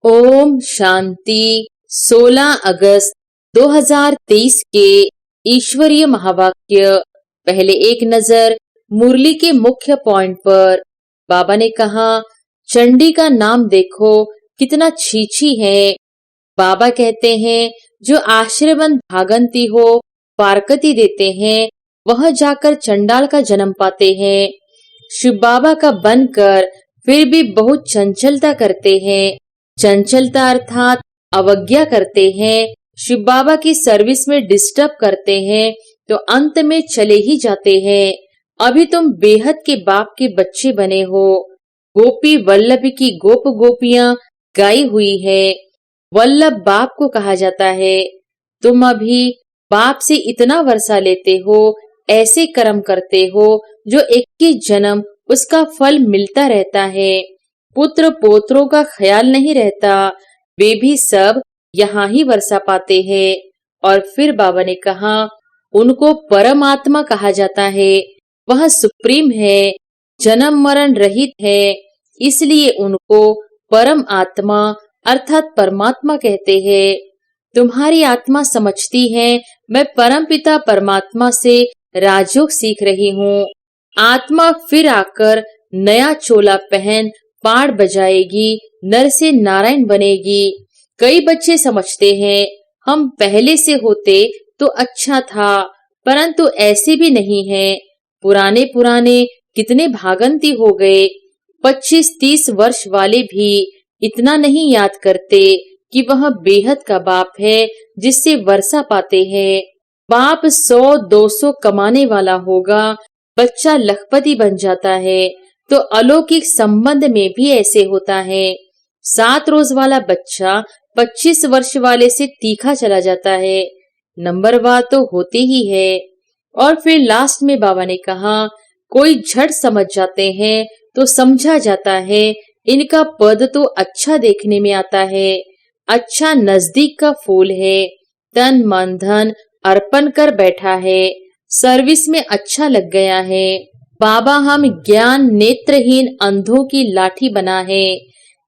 ओम शांति। 16 अगस्त 2023 के ईश्वरीय महावाक्य। पहले एक नजर मुरली के मुख्य पॉइंट पर। बाबा ने कहा, चंडी का नाम देखो कितना छीछी है। बाबा कहते हैं, जो आश्रयबंद भागंती हो पारकती देते हैं, वह जाकर चंडाल का जन्म पाते हैं। शिव बाबा का बनकर फिर भी बहुत चंचलता करते हैं। चंचलता अर्थात अवज्ञा करते हैं, शिव बाबा की सर्विस में डिस्टर्ब करते हैं, तो अंत में चले ही जाते हैं। अभी तुम बेहद के बाप के बच्चे बने हो। गोपी वल्लभ की गोप गोपियां गाई हुई है। वल्लभ बाप को कहा जाता है। तुम अभी बाप से इतना वर्षा लेते हो, ऐसे कर्म करते हो जो 21 जन्म उसका फल मिलता रहता है। पुत्र पोत्रों का ख्याल नहीं रहता, वे भी सब यहाँ ही वर्षा पाते हैं। और फिर बाबा ने कहा, उनको परमात्मा कहा जाता है। वह सुप्रीम है, जन्म मरण रहित है, इसलिए उनको परम आत्मा अर्थात परमात्मा कहते हैं। तुम्हारी आत्मा समझती है, मैं परम पिता परमात्मा से राजयोग सीख रही हूँ। आत्मा फिर आकर नया चोला पहन पाड़ बजाएगी, नर से नारायण बनेगी। कई बच्चे समझते हैं, हम पहले से होते तो अच्छा था, परंतु ऐसे भी नहीं है। पुराने पुराने कितने भागंती हो गए। 25-30 वर्ष वाले भी इतना नहीं याद करते कि वह बेहद का बाप है जिससे वर्षा पाते हैं। बाप 100-200 कमाने वाला होगा, बच्चा लखपति बन जाता है। तो अलौकिक संबंध में भी ऐसे होता है। 7 रोज वाला बच्चा 25 वर्ष वाले से तीखा चला जाता है। नंबरवार तो होते ही है। और फिर लास्ट में बाबा ने कहा, कोई झट समझ जाते हैं तो समझा जाता है, इनका पद तो अच्छा देखने में आता है, अच्छा नजदीक का फूल है, तन मन धन अर्पण कर बैठा है, सर्विस में अच्छा लग गया है। बाबा हम ज्ञान नेत्रहीन अंधों की लाठी बना है,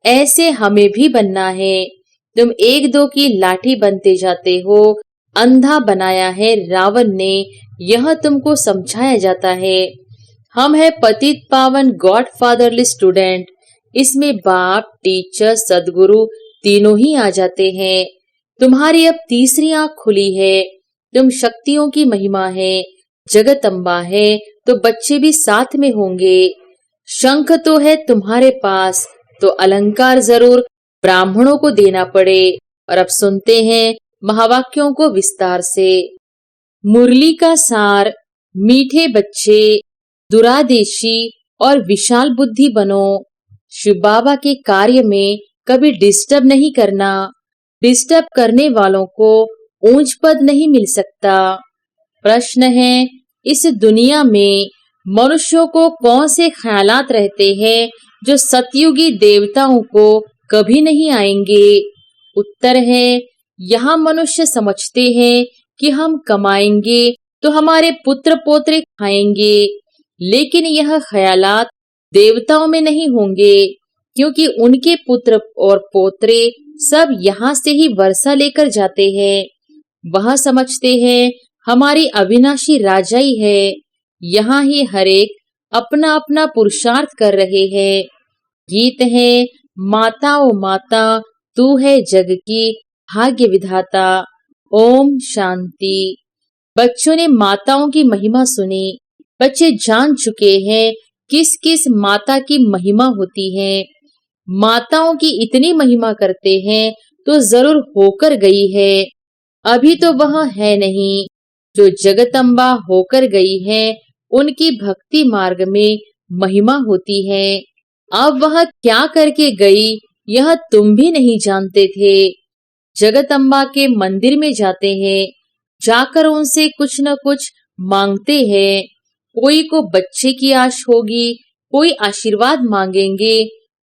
ऐसे हमें भी बनना है। तुम 1-2 की लाठी बनते जाते हो। अंधा बनाया है रावण ने, यह तुमको समझाया जाता है। हम है पतित पावन गॉड फादरली स्टूडेंट। इसमें बाप टीचर सदगुरु तीनों ही आ जाते हैं। तुम्हारी अब तीसरी आंख खुली है। तुम शक्तियों की महिमा है, जगदम्बा है, तो बच्चे भी साथ में होंगे। शंख तो है तुम्हारे पास, तो अलंकार जरूर ब्राह्मणों को देना पड़े। और अब सुनते हैं महावाक्यों को विस्तार से। मुरली का सार, मीठे बच्चे, दुरादेशी और विशाल बुद्धि बनो। शिव बाबा के कार्य में कभी डिस्टर्ब नहीं करना। डिस्टर्ब करने वालों को ऊंच पद नहीं मिल सकता। प्रश्न है, इस दुनिया में मनुष्यों को कौन से ख्यालात रहते हैं जो सतयुगी देवताओं को कभी नहीं आएंगे? उत्तर है, यहाँ मनुष्य समझते हैं कि हम कमाएंगे तो हमारे पुत्र पोत्रे खाएंगे, लेकिन यह ख्यालात देवताओं में नहीं होंगे, क्योंकि उनके पुत्र और पोत्रे सब यहाँ से ही वर्षा लेकर जाते हैं। वह समझते हैं हमारी अविनाशी राजाई है, यहाँ ही हर एक अपना अपना पुरुषार्थ कर रहे हैं। गीत है, माता ओ माता तू है जग की भाग्य विधाता। ओम शांति। बच्चों ने माताओं की महिमा सुनी। बच्चे जान चुके हैं किस किस माता की महिमा होती है। माताओं की इतनी महिमा करते हैं तो जरूर होकर गई है। अभी तो वह है नहीं। जो जगदम्बा होकर गई है, उनकी भक्ति मार्ग में महिमा होती है। अब वह क्या करके गई, यह तुम भी नहीं जानते थे। जगदम्बा के मंदिर में जाते हैं, जाकर उनसे कुछ न कुछ मांगते हैं। कोई को बच्चे की आश होगी, कोई आशीर्वाद मांगेंगे।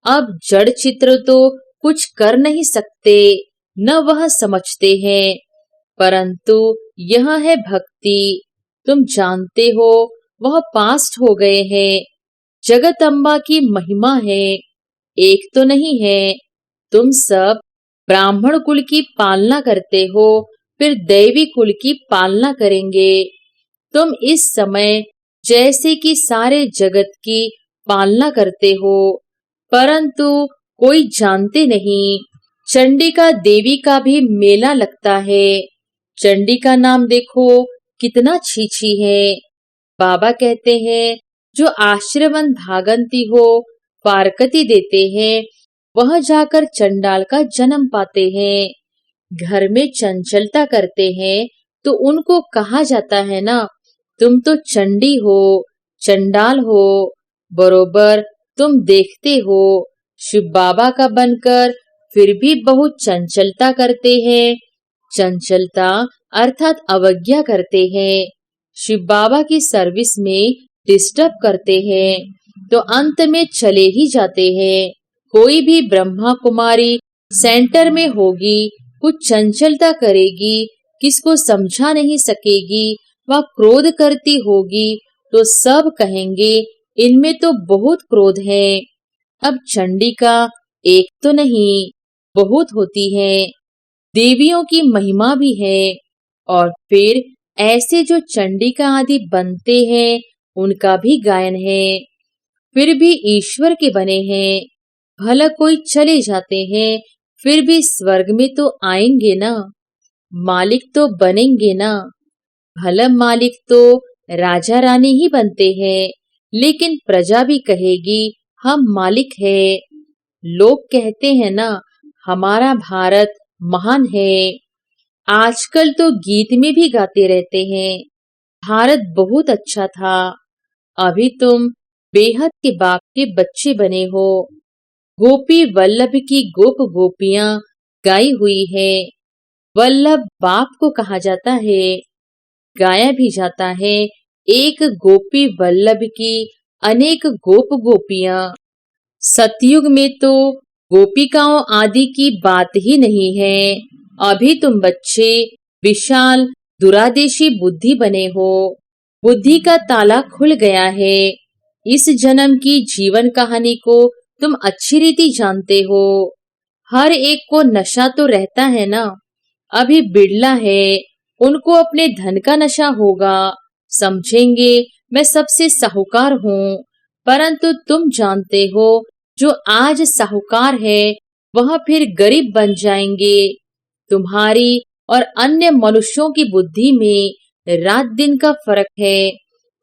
अब जड़ चित्र तो कुछ कर नहीं सकते, न वह समझते हैं, परंतु यह है भक्ति। तुम जानते हो वह पास्ट हो गए हैं। जगदम्बा की महिमा है, एक तो नहीं है। तुम सब ब्राह्मण कुल की पालना करते हो, फिर दैवी कुल की पालना करेंगे। तुम इस समय जैसे कि सारे जगत की पालना करते हो, परंतु कोई जानते नहीं चंडिका देवी का भी मेला लगता है। चंडिका नाम देखो कितना छीछी है। बाबा कहते हैं जो आश्रमन भागंती हो पारकती देते हैं, वह जाकर चंडाल का जन्म पाते हैं। घर में चंचलता करते हैं तो उनको कहा जाता है ना, तुम तो चंडी हो, चंडाल हो। बरोबर तुम देखते हो शिव बाबा का बनकर फिर भी बहुत चंचलता करते हैं। चंचलता अर्थात अवज्ञा करते हैं, शिव बाबा की सर्विस में डिस्टर्ब करते हैं, तो अंत में चले ही जाते हैं। कोई भी ब्रह्मा कुमारी सेंटर में होगी, कुछ चंचलता करेगी, किसको समझा नहीं सकेगी, वह क्रोध करती होगी, तो सब कहेंगे इनमें तो बहुत क्रोध है। अब चंडिका एक तो नहीं, बहुत होती है। देवियों की महिमा भी है। और फिर ऐसे जो चंडिका आदि बनते हैं, उनका भी गायन है। फिर भी ईश्वर के बने हैं। भला कोई चले जाते हैं, फिर भी स्वर्ग में तो आएंगे ना, मालिक तो बनेंगे ना। भला मालिक तो राजा रानी ही बनते हैं, लेकिन प्रजा भी कहेगी हम मालिक है। लोग कहते हैं ना हमारा भारत महान है। आजकल तो गीत में भी गाते रहते हैं भारत बहुत अच्छा था। अभी तुम बेहद के बाप के बच्चे बने हो। गोपी वल्लभ की गोप गोपियां गाई हुई है। वल्लभ बाप को कहा जाता है, गाया भी जाता है एक गोपी वल्लभ की अनेक गोप गोपियां। सतयुग में तो गोपिकाओं आदि की बात ही नहीं है। अभी तुम बच्चे विशाल दुरादेशी बुद्धि बने हो। बुद्धि का ताला खुल गया है। इस जन्म की जीवन कहानी को तुम अच्छी रीति जानते हो। हर एक को नशा तो रहता है ना। अभी बिड़ला है, उनको अपने धन का नशा होगा, समझेंगे मैं सबसे साहूकार हूँ। परंतु तुम जानते हो जो आज साहूकार है वह फिर गरीब बन जाएंगे। तुम्हारी और अन्य मनुष्यों की बुद्धि में रात दिन का फर्क है।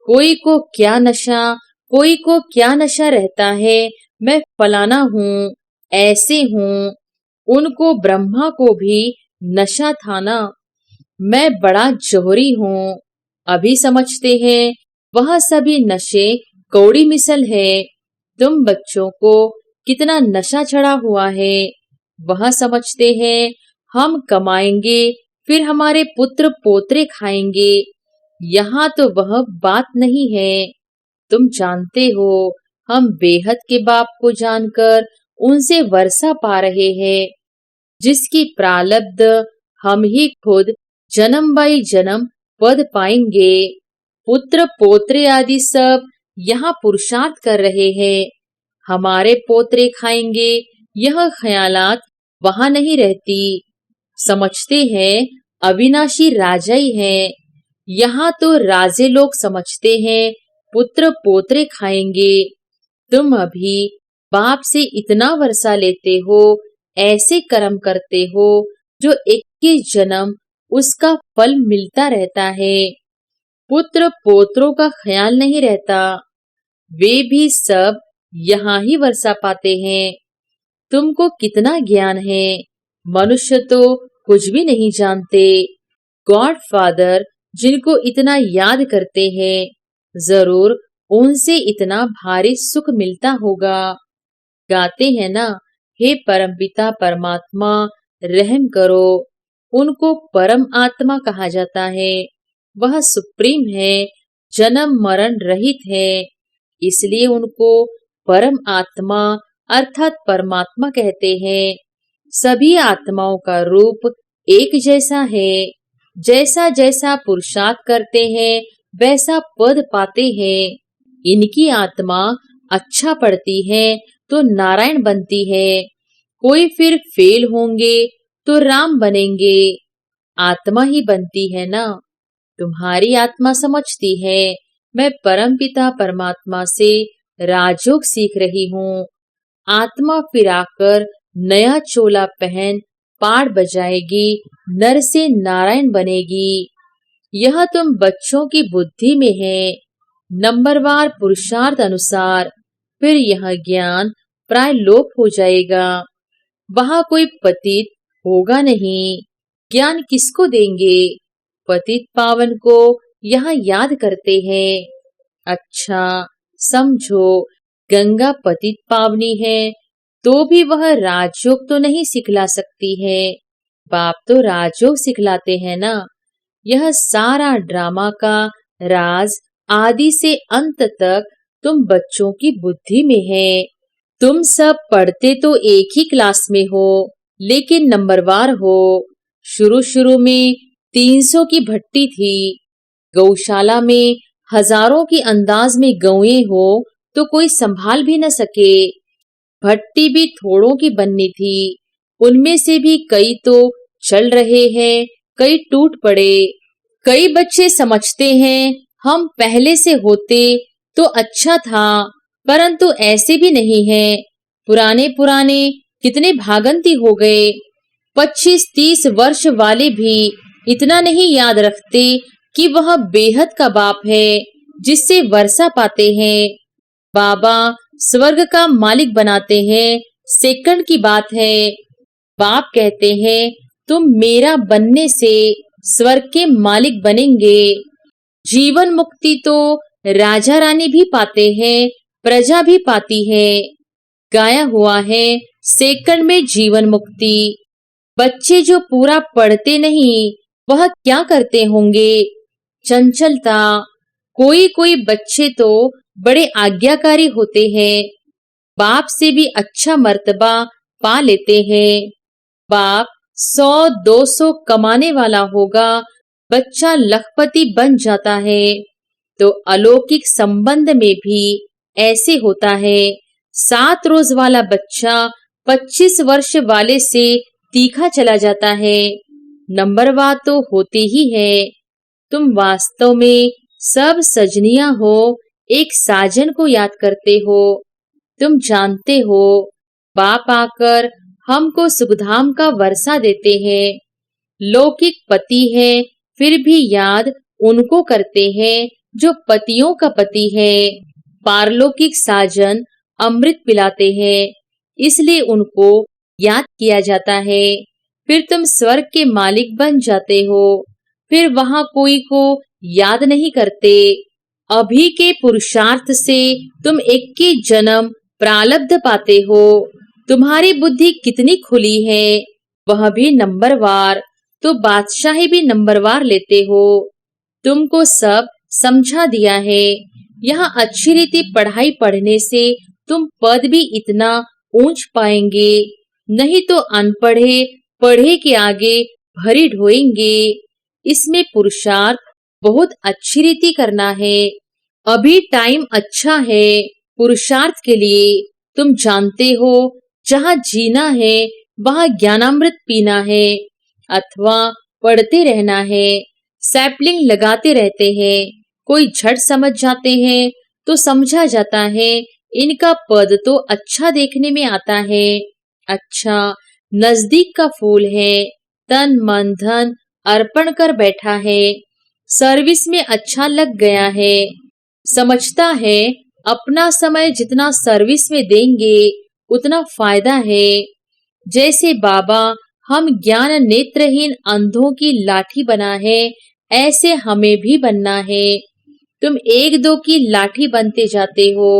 कोई को क्या नशा, कोई को क्या नशा रहता है, मैं फलाना हूँ, ऐसे हूँ। उनको ब्रह्मा को भी नशा था ना, मैं बड़ा जोहरी हूँ। अभी समझते हैं वह सभी नशे कौड़ी मिसल है। तुम बच्चों को कितना नशा चढ़ा हुआ है, वह समझते हैं हम कमाएंगे फिर हमारे पुत्र पोत्रे खाएंगे। यहाँ तो वह बात नहीं है। तुम जानते हो हम बेहद के बाप को जानकर उनसे वर्षा पा रहे हैं, जिसकी प्रालब्ध हम ही खुद जन्म बाई जन्म पद पाएंगे। पुत्र पोत्रे आदि सब यहाँ पुरुषार्थ कर रहे हैं, हमारे पोत्रे खाएंगे, यह ख्यालात वहां नहीं रहती। समझते हैं अविनाशी राजा ही है। यहाँ तो राजे लोग समझते हैं पुत्र पोत्रे खाएंगे। तुम अभी बाप से इतना वर्षा लेते हो, ऐसे कर्म करते हो जो 21 जन्म उसका फल मिलता रहता है। पुत्र पोत्रों का ख्याल नहीं रहता, वे भी सब यहाँ ही वर्षा पाते हैं। तुमको कितना ज्ञान है, मनुष्य तो कुछ भी नहीं जानते। गॉड फादर जिनको इतना याद करते हैं, जरूर उनसे इतना भारी सुख मिलता होगा। गाते हैं ना, हे परमपिता परमात्मा रहम करो। उनको परम आत्मा कहा जाता है। वह सुप्रीम है, जन्म मरण रहित है, इसलिए उनको परम आत्मा अर्थात परमात्मा कहते हैं। सभी आत्माओं का रूप एक जैसा है। जैसा जैसा पुरुषार्थ करते हैं वैसा पद पाते हैं। इनकी आत्मा अच्छा पढ़ती है तो नारायण बनती है, कोई फिर फेल होंगे तो राम बनेंगे। आत्मा ही बनती है ना। तुम्हारी आत्मा समझती है मैं परमपिता परमात्मा से राजयोग सीख रही हूँ। आत्मा फिर आकर नया चोला पहन पाड़ बजाएगी, नर से नारायण बनेगी। यह तुम बच्चों की बुद्धि में है। नंबरवार पुरुषार्थ अनुसार फिर यह ज्ञान प्राय लोप हो जाएगा। वहां कोई पतित होगा नहीं। ज्ञान किसको देंगे? पतित पावन को यहाँ याद करते हैं। अच्छा समझो, गंगा पतित पावनी है तो भी वह राजयोग तो नहीं सिखला सकती है। बाप तो राजयोग सिखलाते हैं ना। यह सारा ड्रामा का राज आदि से अंत तक तुम बच्चों की बुद्धि में है। तुम सब पढ़ते तो एक ही क्लास में हो, लेकिन नंबरवार हो। शुरू शुरू में 300 की भट्टी थी। गौशाला में हजारों की अंदाज में गौएं हो तो कोई संभाल भी न सके। भट्टी भी थोड़ों की बननी थी। उनमें से भी कई तो चल रहे हैं, कई टूट पड़े। कई बच्चे समझते हैं हम पहले से होते तो अच्छा था, परंतु ऐसे भी नहीं है। पुराने पुराने कितने भागंती हो गए। 25-30 वर्ष वाले भी इतना नहीं याद रखते कि वह बेहद का बाप है जिससे वर्षा पाते हैं। बाबा स्वर्ग का मालिक बनाते हैं, सेकंड की बात है। बाप कहते हैं तुम मेरा बनने से स्वर्ग के मालिक बनेंगे। जीवन मुक्ति तो राजा रानी भी पाते हैं, प्रजा भी पाती है। गाया हुआ है सेकंड में जीवन मुक्ति। बच्चे जो पूरा पढ़ते नहीं वह क्या करते होंगे? चंचलता। कोई कोई बच्चे तो बड़े आज्ञाकारी होते हैं, बाप से भी अच्छा मर्तबा पा लेते हैं। बाप 100-200 कमाने वाला होगा, बच्चा लखपति बन जाता है। तो अलौकिक संबंध में भी ऐसे होता है। 7 रोज वाला बच्चा 25 वर्ष वाले से तीखा चला जाता है। नंबरवार तो होती ही है। तुम वास्तव में सब सजनियां हो, एक साजन को याद करते हो। तुम जानते हो बाप आकर हमको सुखधाम का वर्षा देते हैं। लौकिक पति है फिर भी याद उनको करते हैं जो पतियों का पति है। पारलौकिक साजन अमृत पिलाते हैं, इसलिए उनको याद किया जाता है। फिर तुम स्वर्ग के मालिक बन जाते हो। फिर वहां कोई को याद नहीं करते। अभी के पुरुषार्थ से तुम 21 जन्म प्रारब्ध पाते हो। तुम्हारी बुद्धि कितनी खुली है, वह भी नंबरवार। तो बादशाही भी नंबरवार लेते हो। तुमको सब समझा दिया है। यहाँ अच्छी रीति पढ़ाई पढ़ने से तुम पद भी इतना ऊंच पाएंगे, नहीं तो अनपढ़े पढ़े के आगे भरी ढोएंगे। इसमें पुरुषार्थ बहुत अच्छी रीति करना है। अभी टाइम अच्छा है पुरुषार्थ के लिए। तुम जानते हो जहाँ जीना है वहाँ ज्ञानामृत पीना है अथवा पढ़ते रहना है। सैपलिंग लगाते रहते हैं। कोई झट समझ जाते हैं तो समझा जाता है इनका पद तो अच्छा देखने में आता है। अच्छा नजदीक का फूल है, तन मन धन अर्पण कर बैठा है, सर्विस में अच्छा लग गया है। समझता है अपना समय जितना सर्विस में देंगे उतना फायदा है। जैसे बाबा हम ज्ञान नेत्रहीन अंधों की लाठी बना है, ऐसे हमें भी बनना है। तुम 1-2 की लाठी बनते जाते हो।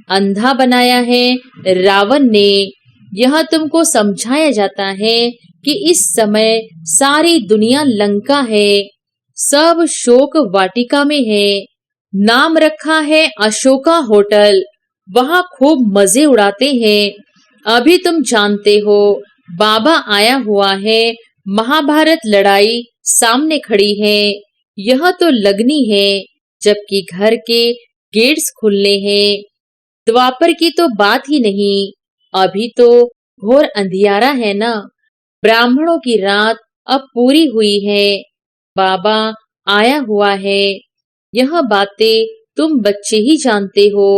अंधा बनाया है रावण ने। यह तुमको समझाया जाता है कि इस समय सारी दुनिया लंका है, सब शोक वाटिका में है। नाम रखा है अशोका होटल, वहां खूब मजे उड़ाते हैं। अभी तुम जानते हो बाबा आया हुआ है, महाभारत लड़ाई सामने खड़ी है। यह तो लगनी है, जबकि घर के गेट्स खुलने हैं। द्वापर की तो बात ही नहीं। अभी तो घोर अंधियारा है ना। ब्राह्मणों की रात अब पूरी हुई है, बाबा आया हुआ है। यह बातें तुम बच्चे ही जानते हो।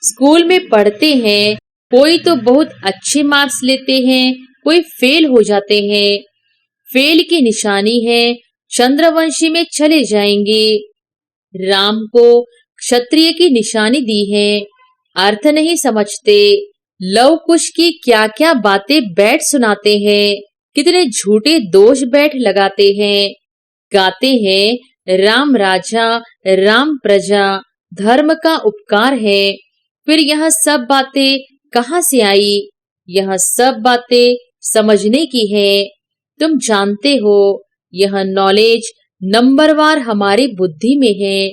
स्कूल में पढ़ते हैं, कोई तो बहुत अच्छे मार्क्स लेते हैं, कोई फेल हो जाते हैं। फेल की निशानी है चंद्रवंशी में चले जाएंगे। राम को क्षत्रिय की निशानी दी है, अर्थ नहीं समझते। लव कुश की क्या क्या बातें बैठ सुनाते हैं, कितने झूठे दोष बैठ लगाते हैं। गाते हैं राम राजा राम प्रजा, धर्म का उपकार है। फिर यह सब बातें कहाँ से आई? यह सब बातें समझने की है। तुम जानते हो यह नॉलेज नंबरवार हमारी बुद्धि में है।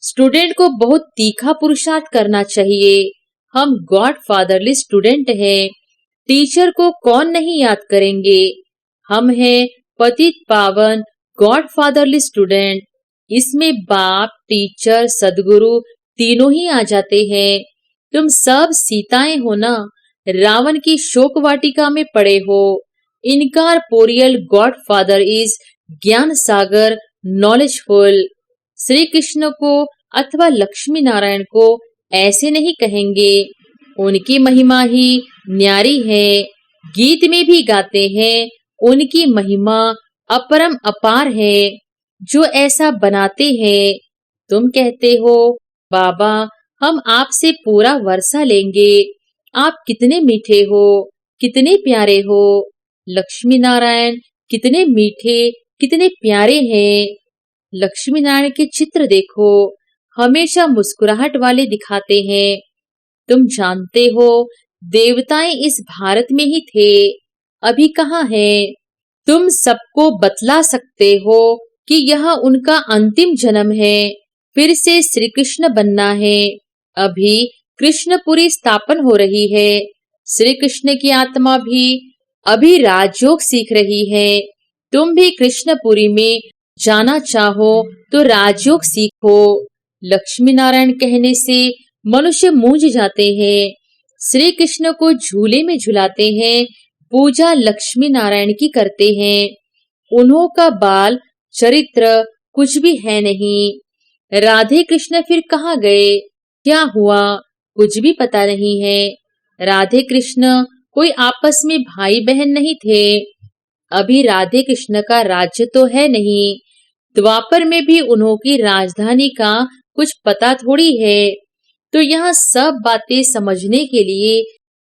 स्टूडेंट को बहुत तीखा पुरुषार्थ करना चाहिए। हम गॉड फादरली स्टूडेंट हैं। टीचर को कौन नहीं याद करेंगे? हम हैं पतित पावन गॉड फादरली स्टूडेंट। इसमें बाप, टीचर, सदगुरु तीनों ही आ जाते हैं। तुम सब सीताएं हो ना। रावण की शोक वाटिका में पड़े हो। इनकारपोरियल गॉड फादर इज ज्ञान सागर नॉलेजफुल। श्री कृष्ण को अथवा लक्ष्मी नारायण को ऐसे नहीं कहेंगे। उनकी महिमा ही न्यारी है। गीत में भी गाते हैं उनकी महिमा अपरम अपार है। जो ऐसा बनाते हैं, तुम कहते हो बाबा हम आपसे पूरा वर्षा लेंगे। आप कितने मीठे हो, कितने प्यारे हो। लक्ष्मी नारायण कितने मीठे, कितने प्यारे हैं। लक्ष्मी नारायण के चित्र देखो, हमेशा मुस्कुराहट वाले दिखाते हैं। तुम जानते हो देवताएं इस भारत में ही थे, अभी कहाँ हैं? तुम सबको बतला सकते हो कि यह उनका अंतिम जन्म है, फिर से श्री कृष्ण बनना है। अभी कृष्णपुरी स्थापन हो रही है। श्री कृष्ण की आत्मा भी अभी राजयोग सीख रही है। तुम भी कृष्णपुरी में जाना चाहो तो राजयोग सीखो। लक्ष्मी नारायण कहने से मनुष्य मूंझ जाते हैं। श्री कृष्ण को झूले में झुलाते हैं, पूजा लक्ष्मी नारायण की करते हैं। उन्हों का बाल चरित्र कुछ भी है नहीं। राधे कृष्ण फिर कहाँ गए, क्या हुआ, कुछ भी पता नहीं है। राधे कृष्ण कोई आपस में भाई बहन नहीं थे। अभी राधे कृष्ण का राज्य तो है नहीं। द्वापर में भी उन्हों की राजधानी का कुछ पता थोड़ी है। तो यह सब बातें समझने के लिए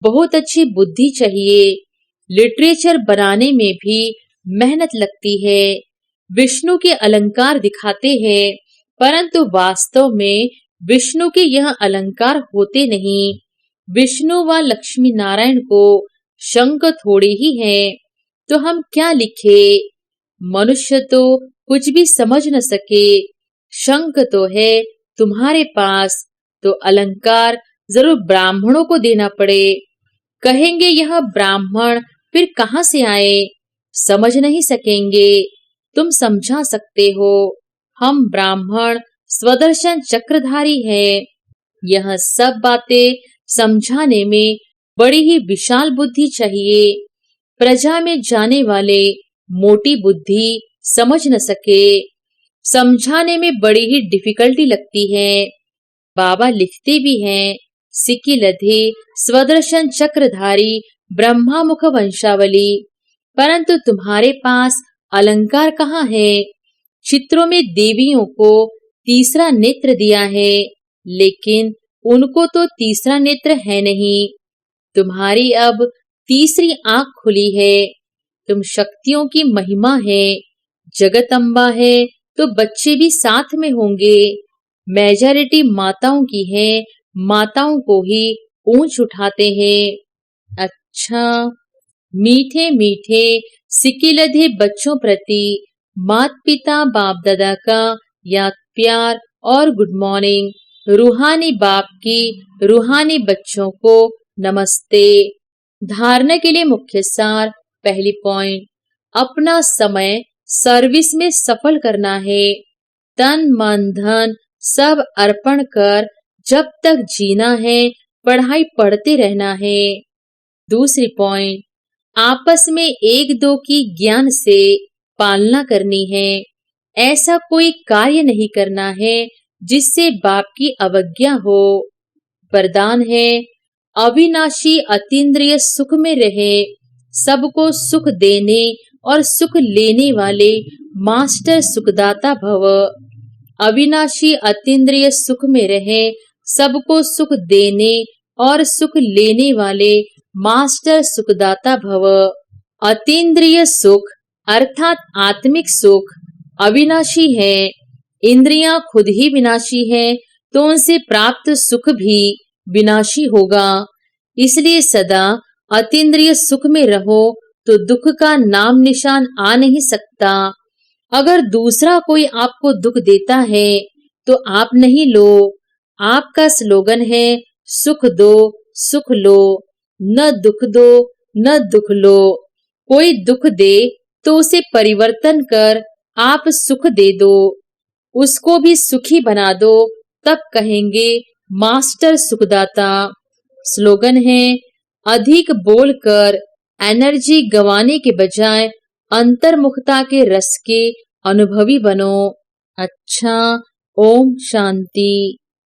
बहुत अच्छी बुद्धि चाहिए। लिटरेचर बनाने में भी मेहनत लगती है। विष्णु के अलंकार दिखाते हैं, परंतु वास्तव में विष्णु के यह अलंकार होते नहीं। विष्णु व लक्ष्मी नारायण को शंक थोड़े ही है, तो हम क्या लिखे? मनुष्य तो कुछ भी समझ न सके। शंक तो है तुम्हारे पास, तो अलंकार जरूर ब्राह्मणों को देना पड़े। कहेंगे यह ब्राह्मण फिर कहाँ से आए? समझ नहीं सकेंगे। तुम समझा सकते हो। हम ब्राह्मण स्वदर्शन चक्रधारी हैं। यह सब बातें समझाने में बड़ी ही विशाल बुद्धि चाहिए। प्रजा में जाने वाले मोटी बुद्धि समझ न सके। समझाने में बड़ी ही डिफिकल्टी लगती है। बाबा लिखते भी हैं, सिक्की लधे स्वदर्शन चक्रधारी ब्रह्मा मुख वंशावली। परंतु तुम्हारे पास अलंकार कहाँ है? चित्रों में देवियों को तीसरा नेत्र दिया है, लेकिन उनको तो तीसरा नेत्र है नहीं। तुम्हारी अब तीसरी आंख खुली है। तुम शक्तियों की महिमा है। जगदम्बा है तो बच्चे भी साथ में होंगे। मेजॉरिटी माताओं की है, माताओं को ही ऊंच उठाते हैं। अच्छा, मीठे मीठे सिकिलधे बच्चों प्रति माता पिता बाप दादा का याद प्यार और गुड मॉर्निंग। रूहानी बाप की रूहानी बच्चों को नमस्ते। धारणा के लिए मुख्य सार, पहली पॉइंट, अपना समय सर्विस में सफल करना है। तन मन धन सब अर्पण कर जब तक जीना है, पढ़ाई पढ़ते रहना है। दूसरी पॉइंट, आपस में एक दो की ज्ञान से पालना करनी है। ऐसा कोई कार्य नहीं करना है जिससे बाप की अवज्ञा हो। वरदान है, अविनाशी अतीन्द्रिय सुख में रहे, सबको सुख देने और सुख लेने वाले मास्टर सुखदाता भव। अविनाशी अतीन्द्रिय सुख में रहे, सबको सुख देने और सुख लेने वाले मास्टर सुखदाता भव। अतीन्द्रिय सुख अर्थात आत्मिक सुख अविनाशी है। इंद्रियां खुद ही विनाशी है, तो उनसे प्राप्त सुख भी विनाशी होगा। इसलिए सदा अतीन्द्रिय सुख में रहो तो दुख का नाम निशान आ नहीं सकता। अगर दूसरा कोई आपको दुख देता है तो आप नहीं लो। आपका स्लोगन है, सुख दो सुख लो, न दुख दो न दुख लो। कोई दुख दे तो उसे परिवर्तन कर आप सुख दे दो, उसको भी सुखी बना दो, तब कहेंगे मास्टर सुखदाता। स्लोगन है, अधिक बोलकर एनर्जी गंवाने के बजाय अंतर्मुखता के रस के अनुभवी बनो। अच्छा, ओम शांति।